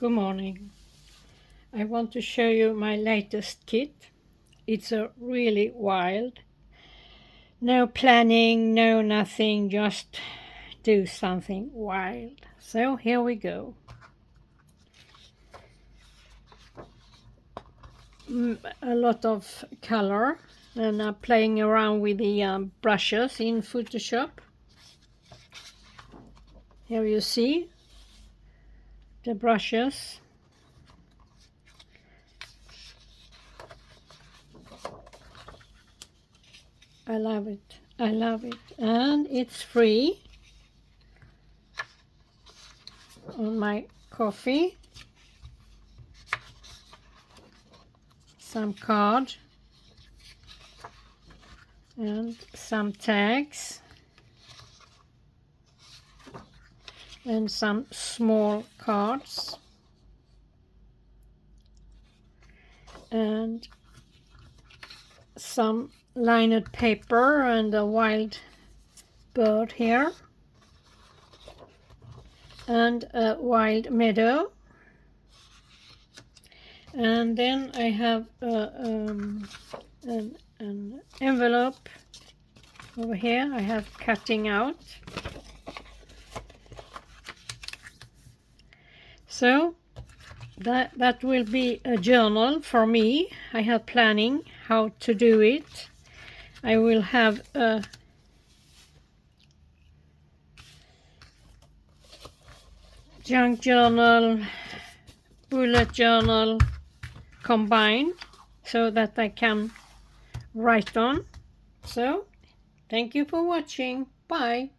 Good morning. I want to show you my latest kit. It's a really wild. No planning, no nothing, just do something wild. So here we go. A lot of color, and I'm playing around with the brushes in Photoshop. Here you see the brushes. I love it. I love it. And it's free on my coffee. Some card and some tags and some small cards and some lined paper and a wild bird here and a wild meadow. And then I have an envelope over here. I have cutting out. So that will be a journal for me. I have planning how to do it. I will have a junk journal, bullet journal combined so that I can write on. So thank you for watching. Bye.